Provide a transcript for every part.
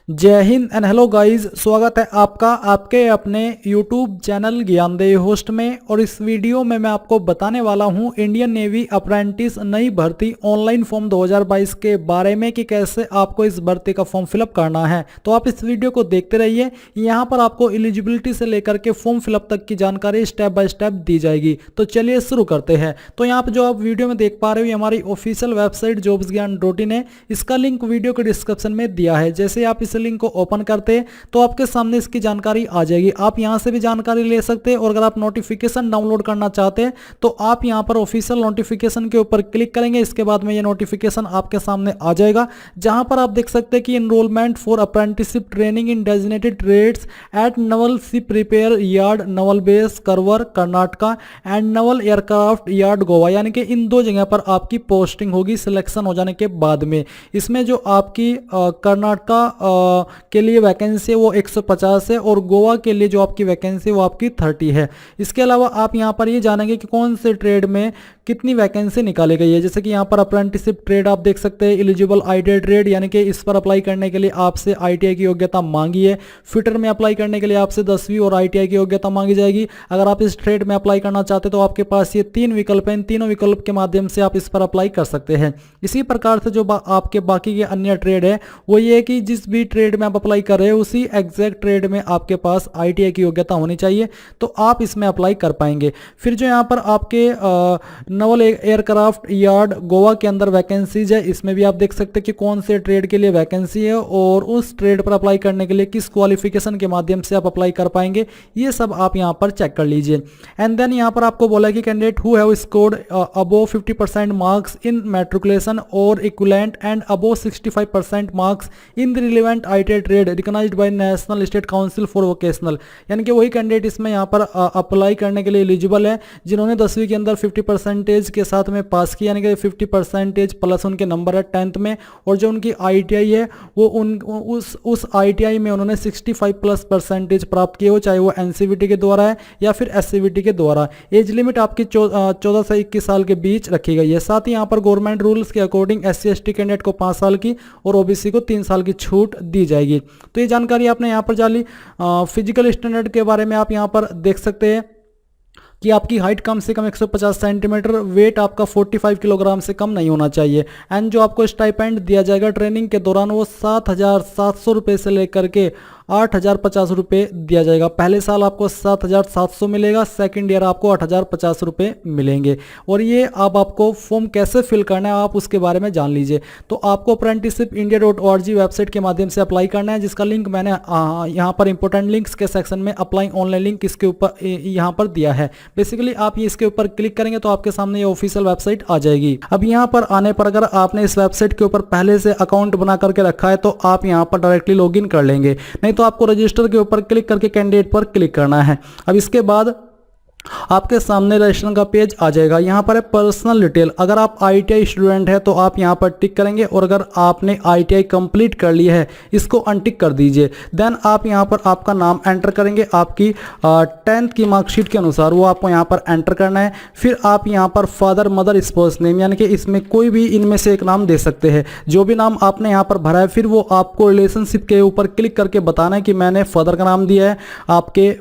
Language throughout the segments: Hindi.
जय हिंद एंड हेलो गाइस, स्वागत है आपका आपके अपने YouTube चैनल ज्ञानदेव होस्ट में। और इस वीडियो में मैं आपको बताने वाला हूं इंडियन नेवी अप्रेंटिस नई भर्ती ऑनलाइन फॉर्म 2022 के बारे में कि कैसे आपको इस भर्ती का फॉर्म फिलअप करना है। तो आप इस वीडियो को देखते रहिए। यहां पर आपको एलिजिबिलिटी से लेकर के फॉर्म फिलअप तक की जानकारी स्टेप बाय स्टेप दी जाएगी। तो चलिए शुरू करते हैं। तो यहाँ पर जो आप वीडियो में देख पा रहे हो हमारी ऑफिशियल वेबसाइट jobsgyan.in है। इसका लिंक वीडियो के डिस्क्रिप्शन में दिया है। जैसे आप इस लिंक को ओपन करते हैं तो आपके सामने इसकी जानकारी आ जाएगी। आप यहां से भी जानकारी ले सकते हैं और अगर आप नोटिफिकेशन डाउनलोड करना चाहते हैं तो आप यहां पर ऑफिशियल नोटिफिकेशन के ऊपर क्लिक करेंगे। इसके बाद में ये नोटिफिकेशन आपके सामने आ जाएगा, जहां पर आप देख सकते हैं कि enrolment for apprenticeship training in designated trades at naval ship repair yard naval base Karwar Karnataka and naval aircraft yard Goa, यानी कि इन दो जगह पर आपकी पोस्टिंग होगी सिलेक्शन हो जाने के बाद में। इसमें जो आपकी कर्नाटका के लिए वैकेंसी है वो 150 है और गोवा के लिए जो आपकी वैकेंसी है वो आपकी 30 है। इसके अलावा आप यहां पर ये जानेंगे कि कौन से ट्रेड में कितनी वैकेंसी निकाली गई है। जैसे कि यहां पर अप्रेंटिसशिप ट्रेड आप देख सकते हैं, एलिजिबल आईटीआई ट्रेड, यानी कि इस पर अप्लाई करने के लिए आपसे आईटीआई की योग्यता मांगी है। फिटर में अप्लाई करने के लिए आपसे 10वीं और आईटीआई की योग्यता मांगी जाएगी। अगर आप इस ट्रेड में अप्लाई करना चाहते तो आपके पास ये 3 विकल्प हैं। इन तीनों विकल्प के माध्यम से आप इस पर अप्लाई कर सकते हैं। इसी प्रकार से जो आपके बाकी के अन्य ट्रेड है वो ये है कि जिस भी ट्रेड में आप अप्लाई कर रहे हो उसी एग्जैक्ट ट्रेड में आपके पास आईटीआई की योग्यता होनी चाहिए, तो आप इसमें अप्लाई कर पाएंगे। फिर जो यहाँ पर आपके नवल एयरक्राफ्ट यार्ड गोवा के अंदर वैकेंसीज है, इसमें भी आप देख सकते हैं कि कौन से ट्रेड के लिए वैकेंसी है और उस ट्रेड पर अप्लाई करने के लिए किस क्वालिफिकेशन के माध्यम से आप अप्लाई कर पाएंगे, ये सब आप यहाँ पर चेक कर लीजिए। एंड देन यहाँ पर आपको बोला है कि candidate who have scored above 50% marks in matriculation और equivalent and above 65% marks in the relevant ITI trade recognised by national state council for vocational, यानी कि वही कैंडिडेट इसमें यहाँ पर अप्लाई करने के लिए एलिजिबल है जिन्होंने 10वीं के अंदर 50% के साथ में पास किया, यानी कि 50% प्लस उनके नंबर है 10th में, और जो उनकी आईटीआई है वो उस आईटीआई में उन्होंने 65+ % प्राप्त किए हो, चाहे वो एनसीवीटी के द्वारा है या फिर एससीवीटी के द्वारा। एज लिमिट आपकी 14 से 21 साल के बीच रखी गई है। साथ ही यहाँ पर गवर्नमेंट रूल्स के अकॉर्डिंग SC/ST कैंडिडेट को 5 साल की और ओबीसी को 3 साल की छूट दी जाएगी। तो ये जानकारी आपने यहाँ पर जानी। फिजिकल स्टैंडर्ड के बारे में आप यहाँ पर देख सकते हैं कि आपकी हाइट कम से कम 150 सेंटीमीटर, वेट आपका 45 किलोग्राम से कम नहीं होना चाहिए। एंड जो आपको स्टाइपेंड दिया जाएगा ट्रेनिंग के दौरान वो 7,700 रुपये से लेकर के 8,050 रुपये दिया जाएगा। पहले साल आपको 7,700 मिलेगा, सेकंड ईयर आपको 8,050 रुपये मिलेंगे। और ये अब आपको फॉर्म कैसे फिल करना है आप उसके बारे में जान लीजिए। तो आपको apprenticeshipindia.org वेबसाइट के माध्यम से अप्लाई करना है, जिसका लिंक मैंने यहाँ पर इंपॉर्टेंट लिंक्स के सेक्शन में अप्लाई ऑनलाइन लिंक इसके ऊपर यहाँ पर दिया है। बेसिकली आप ये इसके ऊपर क्लिक करेंगे तो आपके सामने ये ऑफिशियल वेबसाइट आ जाएगी। अब यहाँ पर आने पर अगर आपने इस वेबसाइट के ऊपर पहले से अकाउंट बना करके रखा है तो आप यहाँ पर डायरेक्टली लॉगिन कर लेंगे, नहीं तो आपको रजिस्टर के ऊपर क्लिक करके कैंडिडेट पर क्लिक करना है। अब इसके बाद आपके सामने रजिस्ट्रेशन का पेज आ जाएगा। यहाँ पर है पर्सनल डिटेल। अगर आप आईटीआई स्टूडेंट है तो आप यहाँ पर टिक करेंगे, और अगर आपने आईटीआई कंप्लीट कर ली है इसको अनटिक कर दीजिए। देन आप यहाँ पर आपका नाम एंटर करेंगे, आपकी 10th की मार्कशीट के अनुसार वो आपको यहाँ पर एंटर करना है। फिर आप यहाँ पर फादर मदर स्पाउस नेम, यानी कि इसमें कोई भी इनमें से एक नाम दे सकते हैं। जो भी नाम आपने यहाँ पर भरा है फिर वो आपको रिलेशनशिप के ऊपर क्लिक करके बताना है कि मैंने फादर का नाम दिया है, आपके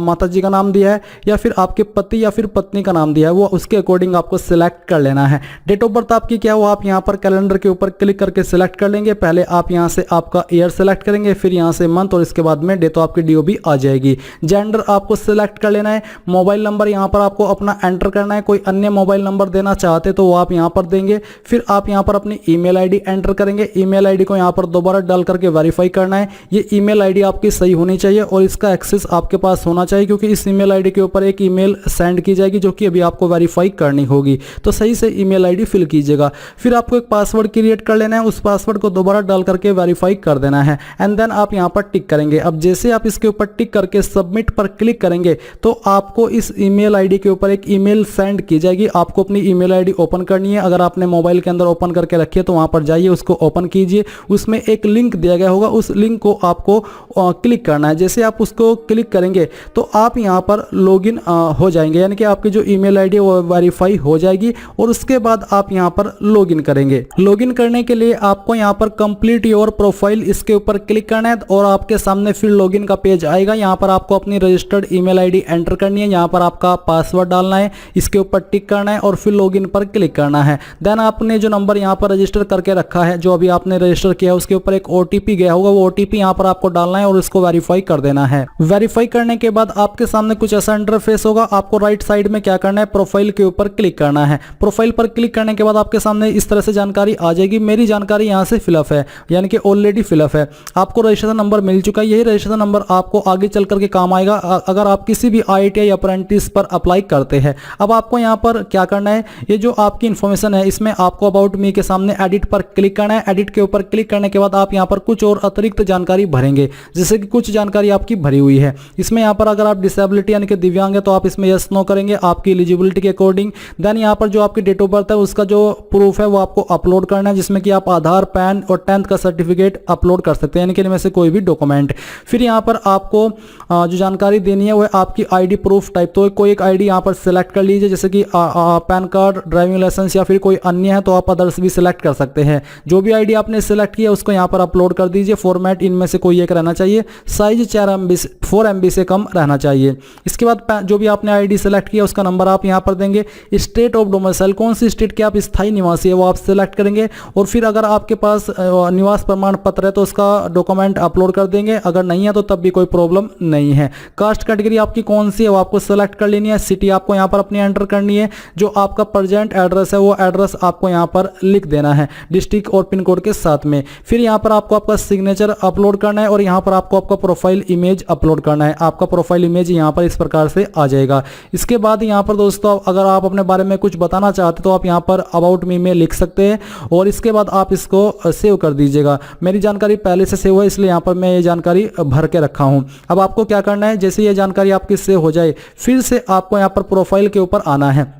माता जी का नाम दिया है या फिर आपके पति या फिर पत्नी का नाम दिया है, वो उसके अकॉर्डिंग आपको सिलेक्ट कर लेना है। डेट ऑफ बर्थ आपकी क्या हो, आप यहाँ पर कैलेंडर के ऊपर क्लिक करके सिलेक्ट कर लेंगे। पहले आप यहाँ से आपका ईयर सेलेक्ट करेंगे, फिर यहाँ से मंथ, और इसके बाद में डेट तो आपकी डीओ भी आ जाएगी। जेंडर आपको सिलेक्ट कर लेना है। मोबाइल नंबर यहाँ पर आपको अपना एंटर करना है। कोई अन्य मोबाइल नंबर देना चाहते तो वो आप यहाँ पर देंगे। फिर आप यहाँ पर अपनी ईमेल आईडी एंटर करेंगे। ईमेल आईडी को यहाँ पर दोबारा डाल करके वेरीफाई करना है। ये ईमेल आईडी आपकी सही होनी चाहिए और इसका एक्सेस आपके पास होना चाहिए, क्योंकि इस ईमेल आईडी के ऊपर एक ईमेल सेंड की जाएगी जो कि अभी आपको वेरीफाई करनी होगी। तो सही से ईमेल आईडी फिल कीजिएगा। फिर आपको एक पासवर्ड क्रिएट कर लेना है, उस पासवर्ड को दोबारा डाल करके वेरीफाई कर देना है। एंड देन आप यहाँ पर टिक करेंगे। अब जैसे आप इसके ऊपर टिक करके सबमिट पर क्लिक करेंगे तो आपको इस ईमेल आईडी के ऊपर एक ईमेल सेंड की जाएगी। आपको अपनी ईमेल आईडी ओपन करनी है। अगर आपने मोबाइल के अंदर ओपन करके रखी है तो वहां पर जाइए, उसको ओपन कीजिए। उसमें एक लिंक दिया गया होगा, उस लिंक को आपको क्लिक करना है। जैसे आप उसको क्लिक करेंगे तो आप यहाँ पर लॉगिन हो जाएंगे, यानी कि आपकी जो ईमेल आईडी है वो वेरीफाई हो जाएगी और उसके बाद आप यहाँ पर लॉगिन करेंगे। लॉगिन करने के लिए आपको यहाँ पर कंप्लीट योर प्रोफाइल इसके ऊपर क्लिक करना है और आपके सामने फिर लॉगिन का पेज आएगा। यहाँ पर आपको अपनी रजिस्टर्ड ईमेल आईडी एंटर करनी है, यहाँ पर आपका पासवर्ड डालना है, इसके ऊपर टिक करना है और फिर लॉगिन पर क्लिक करना है। देन आपने जो नंबर यहाँ पर रजिस्टर करके रखा है, जो अभी आपने रजिस्टर किया है, उसके ऊपर एक ओटीपी गया होगा, वो ओटीपी यहाँ पर आपको डालना है और इसको वेरीफाई कर देना है। वेरीफाई करने के बाद आपके सामने कुछ ऐसा इंटरफेस होगा। आपको राइट साइड में क्या करना है, प्रोफाइल के ऊपर क्लिक करना है। प्रोफाइल पर क्लिक करने के बाद आपके सामने इस तरह से जानकारी आ जाएगी। मेरी जानकारी यहाँ से फिलअप है, यानी कि ऑलरेडी फिलअप है। आपको रजिस्ट्रेशन नंबर मिल चुका है, यही रजिस्ट्रेशन नंबर आपको आगे चल करके काम आएगा अगर आप किसी भी IITI अप्रेंटिस पर अप्लाई करते हैं। अब आपको यहाँ पर क्या करना है, ये जो आपकी इन्फॉर्मेशन है इसमें आपको अबाउट मी के सामने एडिट पर क्लिक करना है। एडिट के ऊपर क्लिक करने के बाद आप यहाँ पर कुछ और अतिरिक्त जानकारी भरेंगे, जैसे कि कुछ जानकारी आपकी भरी हुई है। इसमें यहाँ पर अगर आप डिसेबिलिटी यानी कि दिव्यांग है तो आप इसमें यस नो करेंगे आपकी एलिजिबिलिटी के अकॉर्डिंग। देन यहाँ पर जो आपकी डेट ऑफ बर्थ है उसका जो प्रूफ है वो आपको अपलोड करना है, जिसमें कि आप आधार, पैन और 10th का सर्टिफिकेट अपलोड कर सकते हैं, यानी कि इनमें से कोई भी डॉक्यूमेंट। फिर यहाँ पर आपको जो जानकारी देनी है वो है आपकी आईडी प्रूफ टाइप, तो कोई एक आईडी यहाँ पर सिलेक्ट कर लीजिए, जैसे कि पैन कार्ड, ड्राइविंग लाइसेंस या फिर कोई अन्य है तो आप अदर्स भी सिलेक्ट कर सकते हैं। जो भी आईडी आपने सिलेक्ट किया उसको यहाँ पर अपलोड कर दीजिए। फॉर्मेट इनमें से कोई एक रहना चाहिए, साइज 4 MB से कम रहना चाहिए। इसके बाद जो भी आपने आईडी सेलेक्ट किया उसका नंबर आप यहाँ पर देंगे। स्टेट ऑफ डोमिसाइल, कौन सी स्टेट के आप स्थायी निवासी है वो आप सिलेक्ट करेंगे और फिर अगर आपके पास निवास प्रमाण पत्र है तो उसका डॉक्यूमेंट अपलोड कर देंगे, अगर नहीं है तो तब भी कोई प्रॉब्लम नहीं है। कास्ट कैटेगरी आपकी कौन सी है वो आपको सेलेक्ट कर लेनी है। सिटी आपको यहाँ पर अपनी एंटर करनी है, जो आपका प्रेजेंट एड्रेस है वो एड्रेस आपको यहाँ पर लिख देना है डिस्ट्रिक्ट और पिन कोड के साथ में। फिर यहाँ पर आपको आपका सिग्नेचर अपलोड करना है और यहाँ पर आपको आपका प्रोफाइल इमेज अपलोड करना है। आपका प्रोफाइल इमेज यहाँ पर इस प्रकार से आ जाएगा। इसके बाद यहाँ पर दोस्तों अगर आप अपने बारे में कुछ बताना चाहते तो आप यहाँ पर अबाउट मी में लिख सकते हैं और इसके बाद आप इसको सेव कर दीजिएगा। मेरी जानकारी पहले से सेव है इसलिए यहाँ पर मैं ये जानकारी भर के रखा हूँ। अब आपको क्या करना है, जैसे ये जानकारी आपकी सेव हो जाए फिर से आपको यहाँ पर प्रोफाइल के ऊपर आना है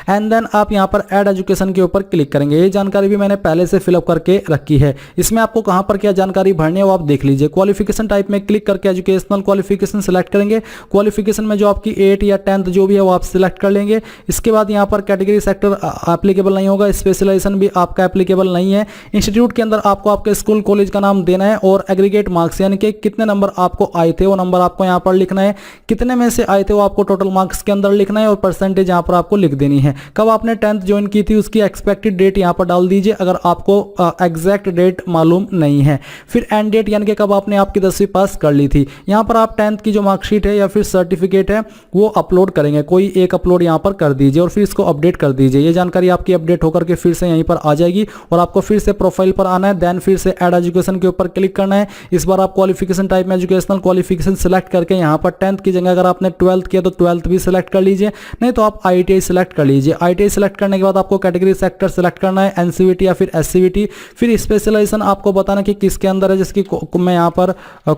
एंड देन आप यहाँ पर ऐड एजुकेशन के ऊपर क्लिक करेंगे। ये जानकारी भी मैंने पहले से फिलअप करके रखी है। इसमें आपको कहाँ पर क्या जानकारी भरनी है वो आप देख लीजिए। क्वालिफिकेशन टाइप में क्लिक करके एजुकेशनल क्वालिफिकेशन सिलेक्ट करेंगे। क्वालिफिकेशन में जो आपकी 8 या 10th जो भी है वो आप सिलेक्ट कर लेंगे। इसके बाद यहाँ पर कैटेगरी सेक्टर एप्लीकेबल नहीं होगा, स्पेशलाइजेशन भी आपका एप्लीकेबल नहीं है। इंस्टीट्यूट के अंदर आपको आपके स्कूल कॉलेज का नाम देना है और एग्रीगेट मार्क्स यानी कि कितने नंबर आपको आए थे वो नंबर आपको यहाँ पर लिखना है। कितने में से आए थे वो आपको टोटल मार्क्स के अंदर लिखना है और परसेंटेज यहाँ पर आपको लिख देनी है। कब आपने 10th ज्वाइन की थी उसकी एक्सपेक्टेड डेट यहाँ पर डाल दीजिए अगर आपको एग्जैक्ट डेट मालूम नहीं है। फिर एंड डेट यानी कि कब आपने आपकी 10वीं पास कर ली थी। यहाँ पर आप 10th की जो मार्कशीट है या फिर सर्टिफिकेट है वो अपलोड करेंगे, कोई एक अपलोड यहाँ पर कर दीजिए और फिर इसको अपडेट कर दीजिए। ये जानकारी आपकी अपडेट होकर के फिर से यहीं पर आ जाएगी और आपको फिर से प्रोफाइल पर आना है। देन फिर से ऐड एजुकेशन के ऊपर क्लिक करना है। इस बार आप क्वालिफिकेशन टाइप में एजुकेशनल क्वालिफिकेशन सिलेक्ट करके यहाँ पर 10th की जगह अगर आपने 12th किया तो 12th भी सिलेक्ट कर लीजिए, नहीं तो आप IITI सिलेक्ट कर लीजिए। IITI सिलेक्ट करने के बाद आपको कैटेगरी सेक्टर सिलेक्ट करना है, NCVT या फिर SCVT। फिर स्पेशलाइजेशन आपको बताना कि किसके अंदर है, जिसकी मैं यहाँ पर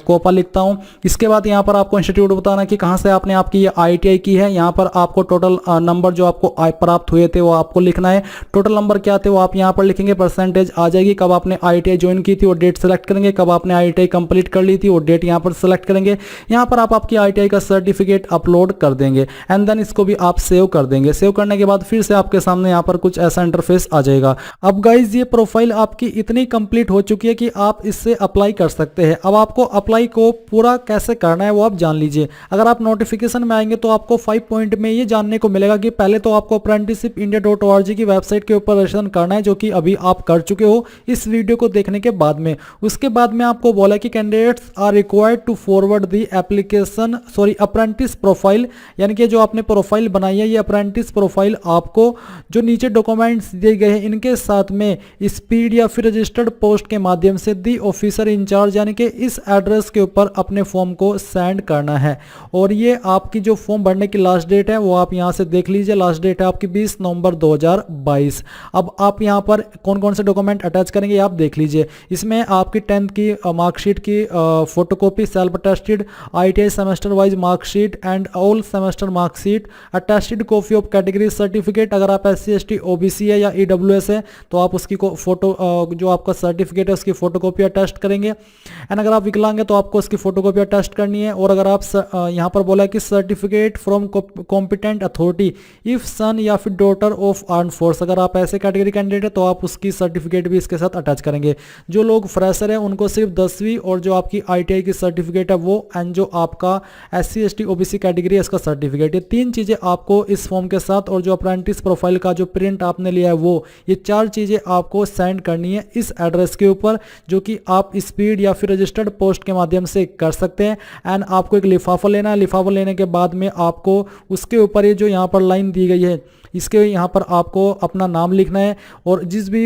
कोपा लिखता हूँ। इसके बाद यहाँ पर आपको इंस्टीट्यूट बताना कि कहाँ से आपने आपकी ये IITI की है। यहाँ पर आपको टोटल नंबर जो आपको प्राप्त हुए थे वो आपको लिखना है। टोटल नंबर क्या थे वो आप यहाँ पर लिखेंगे, परसेंटेज आ जाएगी। कब आपने IITI ज्वाइन की थी वो डेट सेलेक्ट करेंगे, कब आपने IITI कंप्लीट कर ली थी वो डेट यहाँ पर सेलेक्ट करेंगे। यहाँ पर आप आपकी IITI का सर्टिफिकेट अपलोड कर देंगे एंड देन इसको भी आप सेव कर देंगे। सेव करने के बाद फिर से आपके सामने यहाँ पर कुछ ऐसा इंटरफेस आ जाएगा। अब गाइज ये प्रोफाइल आपकी इतनी कंप्लीट हो चुकी है कि आप इससे अप्लाई कर सकते हैं। अब आपको अप्लाई को पूरा कैसे करना है वो आप जान लीजिए। अगर आप नोटिफिकेशन में आएंगे तो आपको 5 पॉइंट में ये जानने को मिलेगा कि पहले तो आपको apprenticeshipindia.org की वेबसाइट के ऊपर रजिस्ट्रेशन करना है, जो कि अभी आप कर चुके हो इस वीडियो को देखने के बाद में। उसके बाद में आपको बोला कि candidates are required to forward the application apprentice profile, यानी कि जो आपने प्रोफाइल बनाई है ये अप्रेंटिस प्रोफाइल आपको जो नीचे डॉक्यूमेंट्स दिए गए हैं इनके साथ में स्पीड या फिर रजिस्टर्ड पोस्ट के माध्यम से दी ऑफिसर इंचार्ज यानी कि इस एड्रेस के ऊपर अपने फॉर्म को सेंड करना है। और ये आपकी जो फॉर्म भरने की लास्ट डेट है वो आप यहाँ से देख लीजिए। लास्ट डेट है आपकी 20 नवंबर 2022। अब आप यहाँ पर कौन कौन से डॉक्यूमेंट अटैच करेंगे आप देख लीजिए। इसमें आपकी 10th की मार्कशीट की photocopy self attested, IITI semester wise marksheet and all semester marksheet, attested copy of category certificate, अगर आप SC/ST OBC है या EWS है तो आप उसकी फोटो जो आपका सर्टिफिकेट है उसकी फोटोकॉपी अटेस्ट करेंगे। एंड अगर आप विकलांग है तो आपको उसकी फोटोकॉपी अटेस्ट करनी है। और अगर आप यहाँ पर बोला है कि certificate from competent authority if son या फिर डॉटर ऑफ आर्म फोर्स, अगर आप ऐसे कैटेगरी कैंडिडेट है तो आप उसकी सर्टिफिकेट भी इसके साथ अटैच करेंगे। जो लोग फ्रेशर है उनको सिर्फ 10वीं और जो आपकी ITI की सर्टिफिकेट है वो, एंड जो आपका SC/ST OBC कैटेगरी है इसका सर्टिफिकेट, ये 3 चीजें आपको इस फॉर्म के साथ, और जो अप्रेंटिस प्रोफाइल का जो प्रिंट आपने लिया है वो, ये 4 चीजें आपको सेंड करनी है इस एड्रेस के ऊपर, जो कि आप स्पीड या फिर रजिस्टर्ड पोस्ट के माध्यम से कर सकते हैं। एंड आपको एक लिफाफा लेना है। लिफाफा लेने के बाद में आपको उसके ऊपर ये जो यहाँ पर लाइन दी गई है इसके यहाँ पर आपको अपना नाम लिखना है, और जिस भी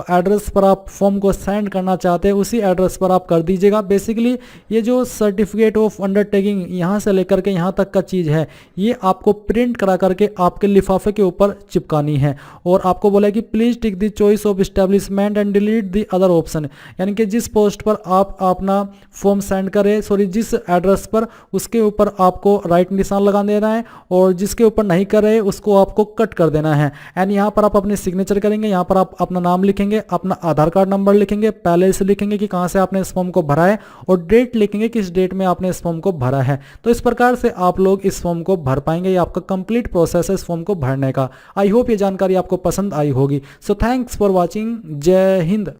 एड्रेस पर आप फॉर्म को सेंड करना चाहते हैं उसी एड्रेस पर आप कर दीजिएगा। बेसिकली ये जो सर्टिफिकेट ऑफ अंडरटेकिंग यहाँ से लेकर के यहाँ तक का चीज़ है ये आपको प्रिंट करा करके आपके लिफाफे के ऊपर चिपकानी है। और आपको बोला है कि please tick the choice of establishment and delete the other option, यानी कि जिस पोस्ट पर आप अपना फॉर्म सेंड करें, जिस एड्रेस पर, उसके ऊपर आपको राइट निशान लगा देना है, और जिसके ऊपर नहीं कर रहे उसको आपको कट कर देना है। एंड यहाँ पर आप अपने सिग्नेचर करेंगे, यहाँ पर आप अपना नाम लिखेंगे, अपना आधार कार्ड नंबर लिखेंगे, पहले से लिखेंगे कि कहाँ से आपने इस फॉर्म को भरा है, और डेट लिखेंगे किस डेट में आपने इस फॉर्म को भरा है। तो इस प्रकार से आप लोग इस फॉर्म को भर पाएंगे। ये आपका कंप्लीट प्रोसेस है इस फॉर्म को भरने का। आई होप ये जानकारी आपको पसंद आई होगी। So thanks for watching. जय हिंद।